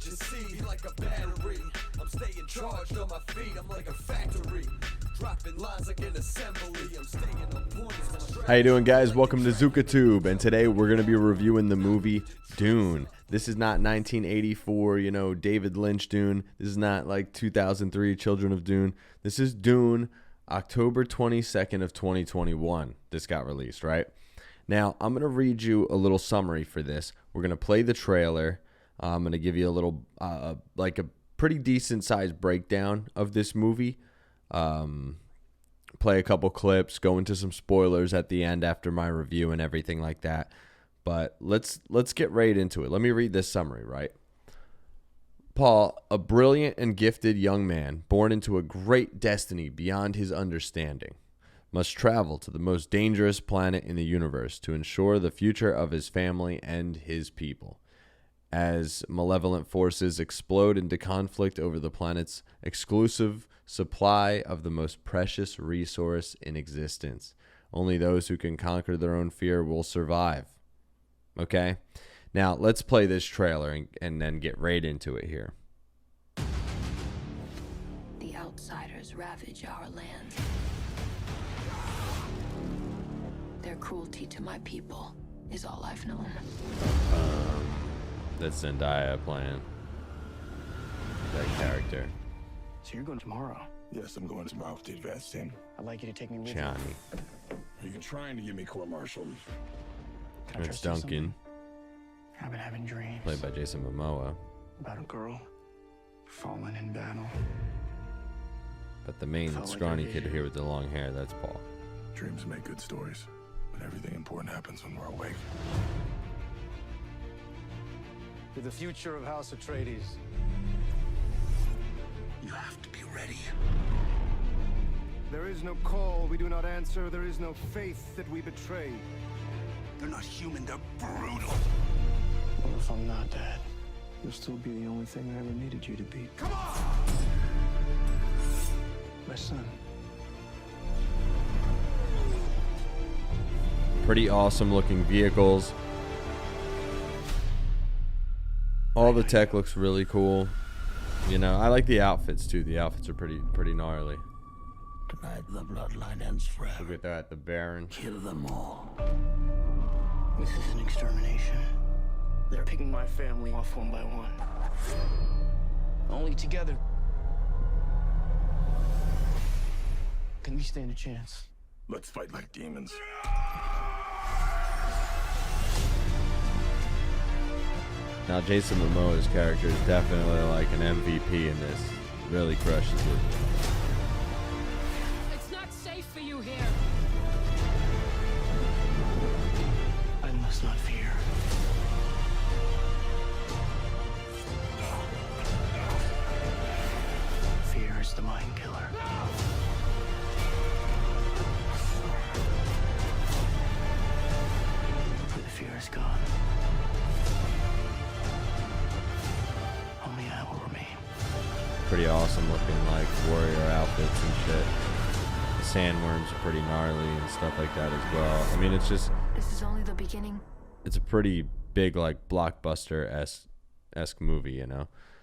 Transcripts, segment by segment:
what you see, like a battery. I'm staying charged on my feet, I'm like a factory. Dropping lines like an assembly, I'm staying on point. How you doing, guys? Welcome to ZukaTube, and today we're going to be reviewing the movie Dune. This is not 1984, David Lynch Dune. This is not like 2003 Children of Dune. This is Dune, October 22nd of 2021. This got released, right? Now, I'm going to read you a little summary for this. We're going to play the trailer. I'm going to give you a little, like a pretty decent sized breakdown of this movie. Play a couple clips, go into some spoilers at the end after my review and everything like that. But let's get right into it. Let me read this summary, right? Paul, a brilliant and gifted young man born into a great destiny beyond his understanding, must travel to the most dangerous planet in the universe to ensure the future of his family and his people. As malevolent forces explode into conflict over the planet's exclusive supply of the most precious resource in existence, only those who can conquer their own fear will survive. Okay? Now, let's play this trailer and then get right into it here. The outsiders ravage our land. Their cruelty to my people is all I've known. That's Zendaya playing that character. So you're going tomorrow? Yes, I'm going tomorrow with the advance team. I'd like you to take me with you. Johnny. Are you trying to give me court-martial? Can I It's trust you with Duncan, something? I've been having dreams played by Jason Momoa. about a girl fallen in battle. But the main Felt like scrawny a kid vision. here with the long hair, that's Paul. Dreams make good stories, but everything important happens when we're awake. To the future of House Atreides. You have to be ready. There is no call we do not answer. There is no faith that we betray. They're not human, they're brutal. What if I'm not dead? You'll still be the only thing I ever needed you to be. Come on! My son. Pretty awesome looking vehicles. All the tech looks really cool. I like the outfits too. The outfits are pretty gnarly. Tonight the bloodline ends forever. Look at that, the Baron. Kill them all. This is an extermination. They're picking my family off one by one. Only together can we stand a chance. Let's fight like demons. Now Jason Momoa's character is definitely like an MVP in this. Really crushes it. It's not safe for you here. I must not fear. Fear is the mind killer. When the fear is gone, only I will remain. Pretty awesome looking like warrior outfits and shit. The sandworms are pretty gnarly and stuff like that as well. I mean, it's This is only the beginning. a pretty big like blockbuster-esque movie,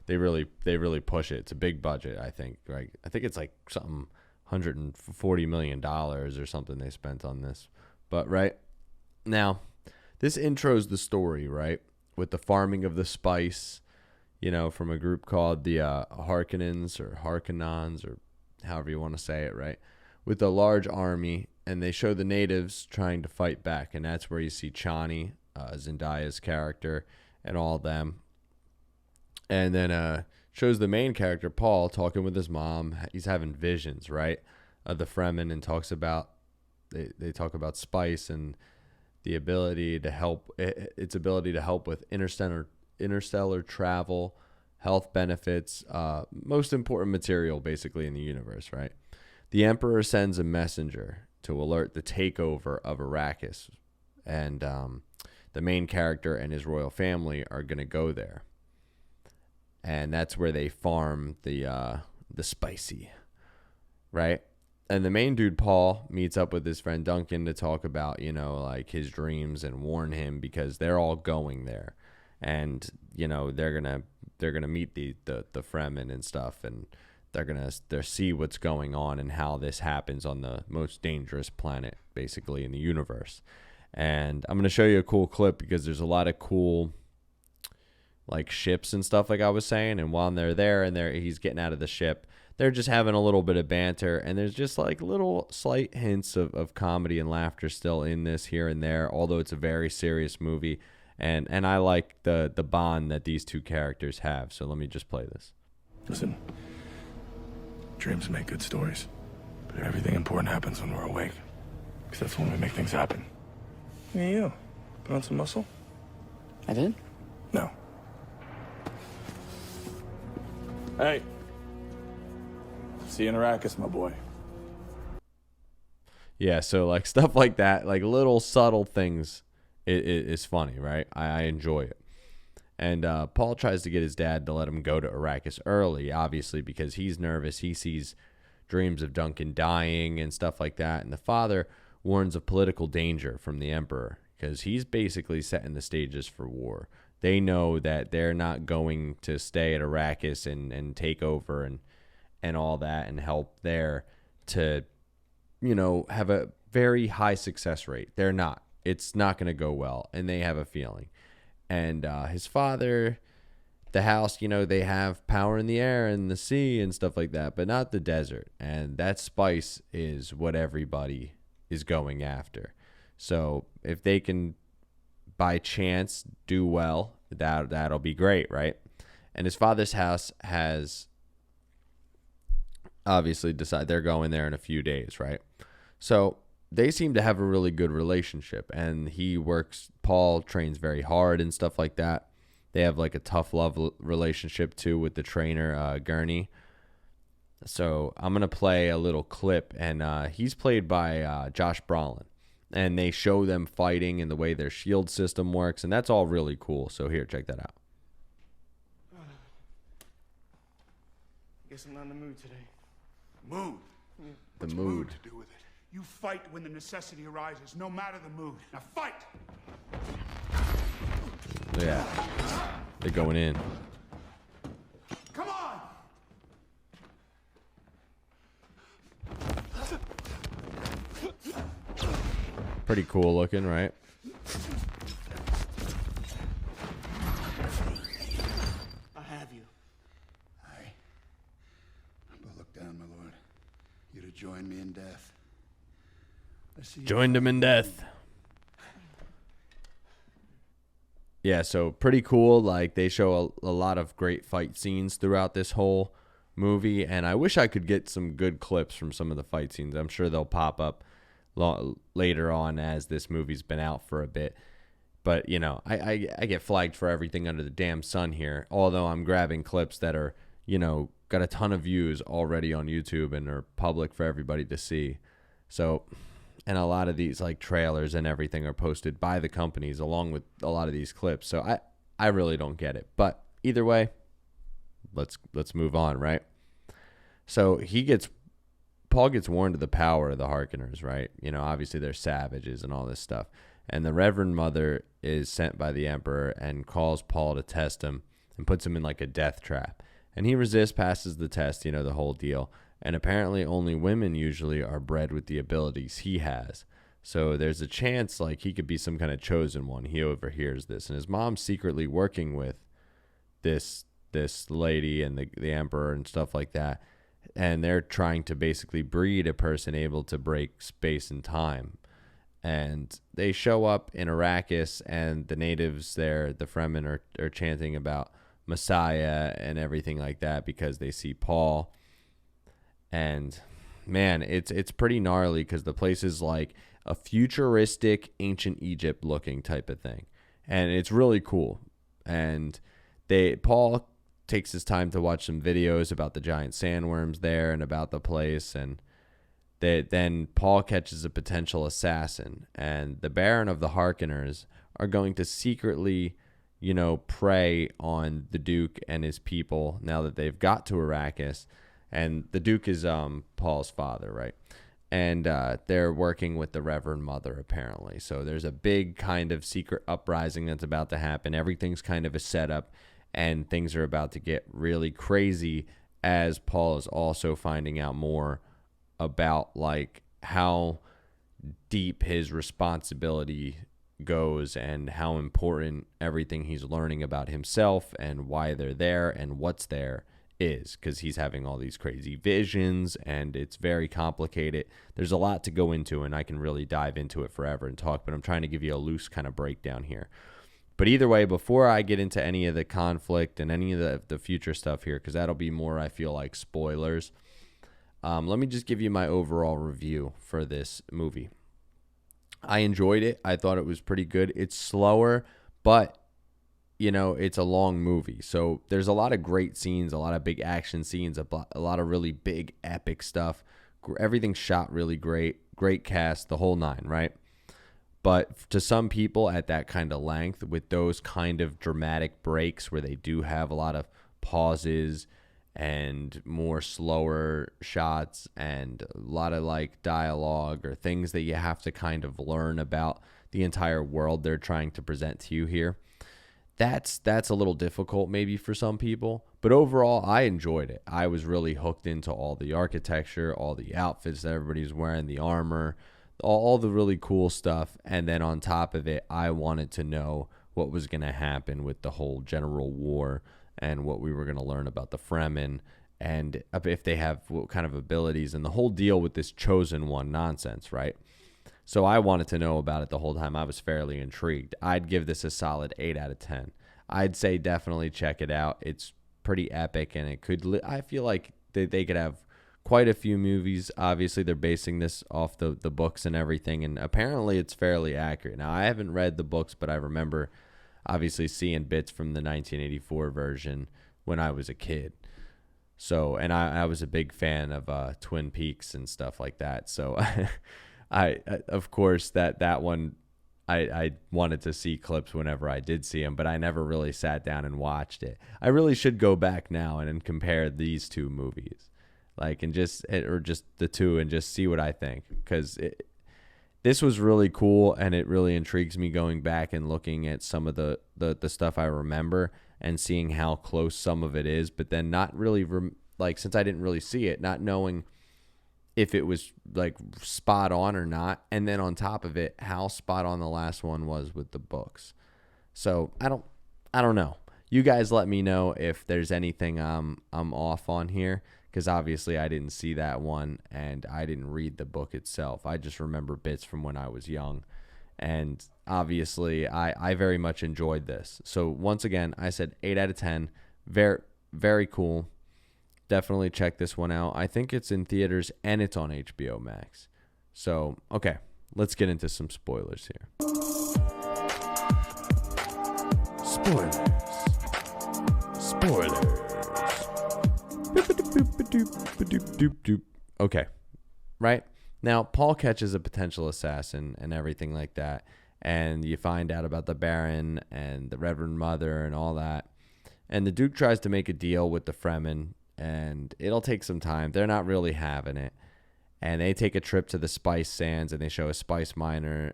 They really push it. It's a big budget, I think. Right? I think it's like something $140 million or something they spent on this. But right now, this intros the story, right, with the farming of the spice, from a group called the Harkonnens or Harkonnens or however you want to say it, right, with a large army, and they show the natives trying to fight back, and that's where you see Chani, Zendaya's character, and all of them. And then shows the main character, Paul, talking with his mom. He's having visions, right, of the Fremen, and talks about, they talk about spice and the ability to help, its ability to help with interstellar travel, health benefits, most important material basically in the universe, right? The Emperor sends a messenger to alert the takeover of Arrakis, and the main character and his royal family are going to go there. And that's where they farm the spicy, right? And the main dude, Paul, meets up with his friend Duncan to talk about, like his dreams and warn him because they're all going there. And, they're going to meet the Fremen and stuff, and they're see what's going on and how this happens on the most dangerous planet basically in the universe. And I'm gonna show you a cool clip because there's a lot of cool like ships and stuff like I was saying. And while they're there and he's getting out of the ship, they're just having a little bit of banter, and there's just like little slight hints of comedy and laughter still in this here and there, although it's a very serious movie. And I like the bond that these two characters have. So let me just play this. Listen, dreams make good stories, but everything important happens when we're awake. Because that's when we make things happen. Hey, you. Put on some muscle? I did? No. Hey. See you in Arrakis, my boy. Yeah, so like stuff like that, like little subtle things is funny, right? I enjoy it. And Paul tries to get his dad to let him go to Arrakis early, obviously, because he's nervous. He sees dreams of Duncan dying and stuff like that. And the father warns of political danger from the Emperor because he's basically setting the stages for war. They know that they're not going to stay at Arrakis and take over and all that and help there to, have a very high success rate. They're not. It's not going to go well, and they have a feeling. And his father, the house, they have power in the air and the sea and stuff like that, but not the desert. And that spice is what everybody is going after. So if they can, by chance, do well, that'll be great, right? And his father's house has obviously decided they're going there in a few days, right? So they seem to have a really good relationship, and Paul trains very hard and stuff like that. They have like a tough love relationship too with the trainer, Gurney. So I'm going to play a little clip, and he's played by Josh Brolin, and they show them fighting and the way their shield system works, and that's all really cool. So here, check that out. Guess I'm not in the mood today. Mood? The What's mood. to do with it? You fight when the necessity arises, no matter the mood. Now fight! Yeah, they're going in. Come on! Pretty cool looking, right? I have you. Aye. But look down, my lord. You're to join me in death. I see you Joined him in death. Yeah, so pretty cool. Like, they show a lot of great fight scenes throughout this whole movie, and I wish I could get some good clips from some of the fight scenes. I'm sure they'll pop up later on as this movie's been out for a bit. But, I get flagged for everything under the damn sun here, although I'm grabbing clips that are, got a ton of views already on YouTube and are public for everybody to see. So, and a lot of these like trailers and everything are posted by the companies along with a lot of these clips. So I really don't get it. But either way, let's move on, right? So Paul gets warned of the power of the Harkonnens, right? Obviously they're savages and all this stuff. And the Reverend Mother is sent by the Emperor and calls Paul to test him and puts him in like a death trap. And he resists, passes the test, the whole deal. And apparently only women usually are bred with the abilities he has. So there's a chance like he could be some kind of chosen one. He overhears this. And his mom's secretly working with this lady and the Emperor and stuff like that. And they're trying to basically breed a person able to break space and time. And they show up in Arrakis, and the natives there, the Fremen, are chanting about Messiah and everything like that because they see Paul. And man, it's pretty gnarly because the place is like a futuristic ancient Egypt looking type of thing, and it's really cool. And Paul takes his time to watch some videos about the giant sandworms there and about the place, and then Paul catches a potential assassin, and the Baron of the Harkonnens are going to secretly, prey on the Duke and his people now that they've got to Arrakis. And the Duke is Paul's father, right? And they're working with the Reverend Mother, apparently. So there's a big kind of secret uprising that's about to happen. Everything's kind of a setup. and things are about to get really crazy as Paul is also finding out more about like how deep his responsibility goes and how important everything he's learning about himself and why they're there and what's there is, because he's having all these crazy visions and it's very complicated. There's a lot to go into, and I can really dive into it forever and talk, but I'm trying to give you a loose kind of breakdown here. But either way, before I get into any of the conflict and any of the future stuff here, because that'll be more, I feel like, spoilers, let me just give you my overall review for this movie. I enjoyed it. I thought it was pretty good. It's slower, but, you know, it's a long movie. So there's a lot of great scenes, a lot of big action scenes, a lot of really big, epic stuff. Everything's shot really great. Great cast, the whole nine, right? But to some people at that kind of length, with those kind of dramatic breaks where they do have a lot of pauses and more slower shots and a lot of like dialogue or things that you have to kind of learn about the entire world they're trying to present to you here, that's a little difficult maybe for some people. But overall, I enjoyed it. I was really hooked into all the architecture, all the outfits that everybody's wearing, the armor, all the really cool stuff. And then on top of it, I wanted to know what was going to happen with the whole general war and what we were going to learn about the Fremen and if they have what kind of abilities and the whole deal with this chosen one nonsense, right? So I wanted to know about it the whole time. I was fairly intrigued. I'd give this a solid 8 out of 10. I'd say definitely check it out. It's pretty epic, and it could, I feel like they could have quite a few movies. Obviously, they're basing this off the books and everything, and apparently it's fairly accurate. Now, I haven't read the books, but I remember obviously seeing bits from the 1984 version when I was a kid. So, and I was a big fan of Twin Peaks and stuff like that. So, I of course, that one, I wanted to see clips whenever I did see them, but I never really sat down and watched it. I really should go back now and compare these two movies, like, and just the two, and just see what I think, because this was really cool, and it really intrigues me going back and looking at some of the stuff I remember and seeing how close some of it is, but then not really, since I didn't really see it, not knowing if it was like spot on or not, and then on top of it, how spot on the last one was with the books. So I don't know. You guys let me know if there's anything I'm off on here, because obviously I didn't see that one and I didn't read the book itself. I just remember bits from when I was young, and obviously I very much enjoyed this. So once again, I said 8 out of 10. Very, very cool. Definitely check this one out. I think it's in theaters and it's on HBO Max. So, okay, let's get into some spoilers here. Spoilers. Okay, right? Now, Paul catches a potential assassin and everything like that, and you find out about the Baron and the Reverend Mother and all that. And the Duke tries to make a deal with the Fremen, and it'll take some time. They're not really having it. And they take a trip to the Spice Sands, and they show a spice miner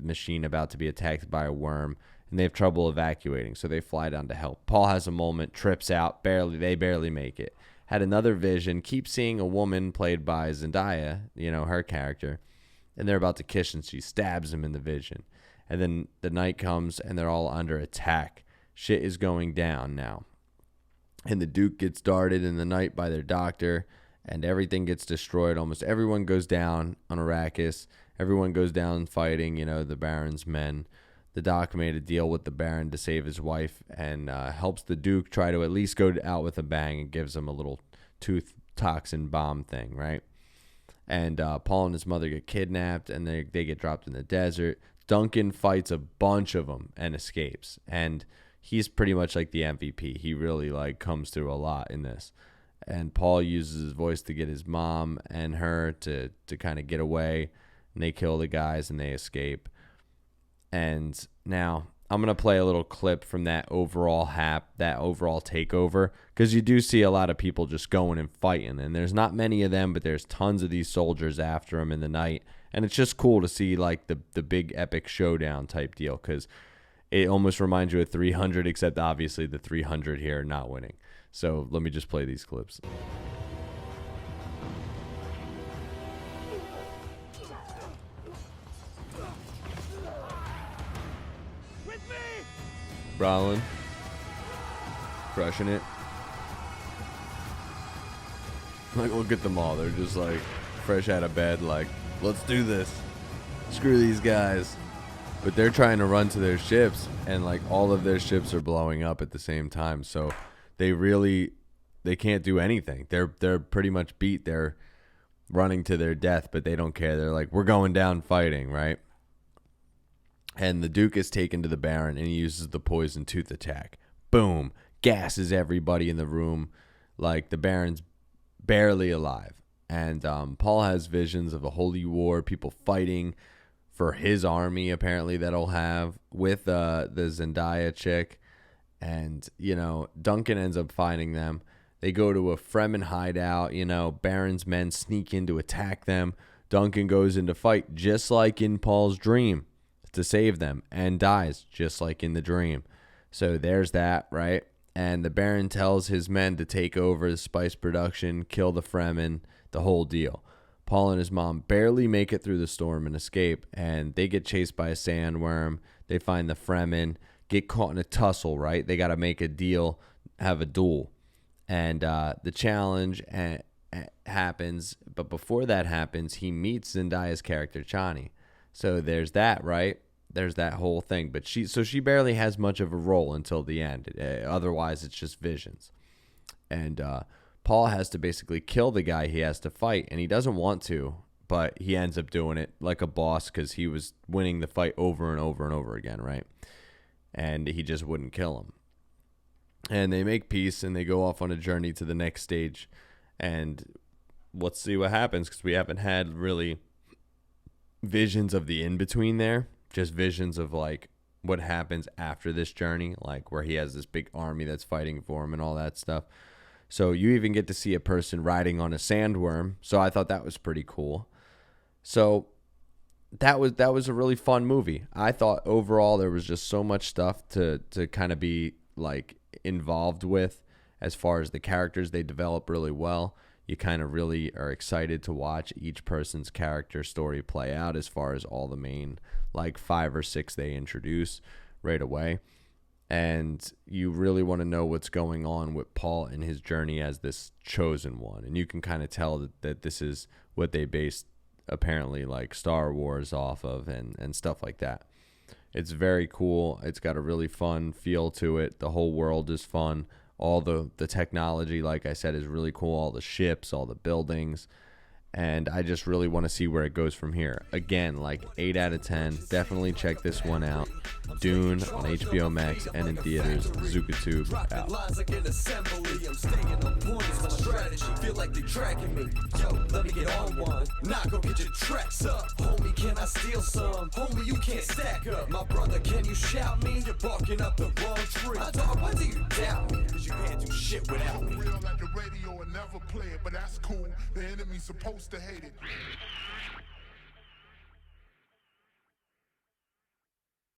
machine about to be attacked by a worm, and they have trouble evacuating, so they fly down to help. Paul has a moment, trips out, they barely make it. Had another vision, keeps seeing a woman played by Zendaya, her character, and they're about to kiss, and she stabs him in the vision. And then the night comes, and they're all under attack. Shit is going down now. And the Duke gets darted in the night by their doctor, and everything gets destroyed. Almost everyone goes down on Arrakis. Everyone goes down fighting, the Baron's men. The Doc made a deal with the Baron to save his wife, and helps the Duke try to at least go out with a bang, and gives him a little tooth toxin bomb thing, right? And Paul and his mother get kidnapped, and they get dropped in the desert. Duncan fights a bunch of them and escapes, and he's pretty much like the MVP. He really comes through a lot in this. And Paul uses his voice to get his mom and her to kind of get away, and they kill the guys and they escape. And now I'm going to play a little clip from that overall takeover, because you do see a lot of people just going and fighting, and there's not many of them, but there's tons of these soldiers after them in the night. And it's just cool to see the big epic showdown type deal, because It almost reminds you of 300, except obviously the 300 here not winning. So let me just play these clips. Brolin, crushing it. Like, look at them all. They're just like fresh out of bed, like, let's do this. Screw these guys. But they're trying to run to their ships, and like all of their ships are blowing up at the same time. So they can't do anything. They're pretty much beat. They're running to their death, but they don't care. They're like, we're going down fighting, right? And the Duke is taken to the Baron, and he uses the poison tooth attack. Boom. Gasses everybody in the room. Like, the Baron's barely alive. And Paul has visions of a holy war, people fighting for his army, apparently, that he'll have with the Zendaya chick. And, you know, Duncan ends up finding them. They go to a Fremen hideout. You know, Baron's men sneak in to attack them. Duncan goes in to fight, just like in Paul's dream, to save them, and dies, just like in the dream. So there's that, right? And the Baron tells his men to take over the spice production, kill the Fremen, the whole deal. Paul and his mom barely make it through the storm and escape, and they get chased by a sandworm. They find the Fremen, get caught in a tussle, right? They got to make a deal, have a duel. And the challenge happens, but before that happens, he meets Zendaya's character, Chani. So there's that, right? There's that whole thing. But she barely has much of a role until the end. Otherwise, it's just visions. And Paul has to basically kill the guy he has to fight, and he doesn't want to, but he ends up doing it like a boss because he was winning the fight over and over and over again, right? And he just wouldn't kill him. And they make peace, and they go off on a journey to the next stage. And let's see what happens, because we haven't had really visions of the in-between there. Just visions of, like, what happens after this journey, like where he has this big army that's fighting for him and all that stuff. So you even get to see a person riding on a sandworm. So I thought that was pretty cool. So that was a really fun movie. I thought overall there was just so much stuff to kind of be like involved with as far as the characters. They develop really well. You kind of really are excited to watch each person's character story play out as far as all the main like 5 or 6 they introduce right away. And you really want to know what's going on with Paul and his journey as this chosen one. And you can kind of tell that this is what they based apparently like Star Wars off of and stuff like that. It's very cool. It's got a really fun feel to it. The whole world is fun. All the technology, like I said, is really cool. All the ships, all the buildings. And I just really want to see where it goes from here. Again, like 8 out of 10. Definitely check this one out. Dune on HBO Max and in theaters. ZukaTube out. Lines like an assembly. I'm staying on point. It's my strategy. Feel like they tracking me. Yo, let me get on one. Nah, go get your tracks up. Homie, can I steal some? Homie, you can't stack up. My brother, can you shout me? You're barking up the wrong tree. My dog, why do you doubt me? Cause you can't do shit without me. Real at the radio and never play it, but that's cool. The enemy's supposed to hate it.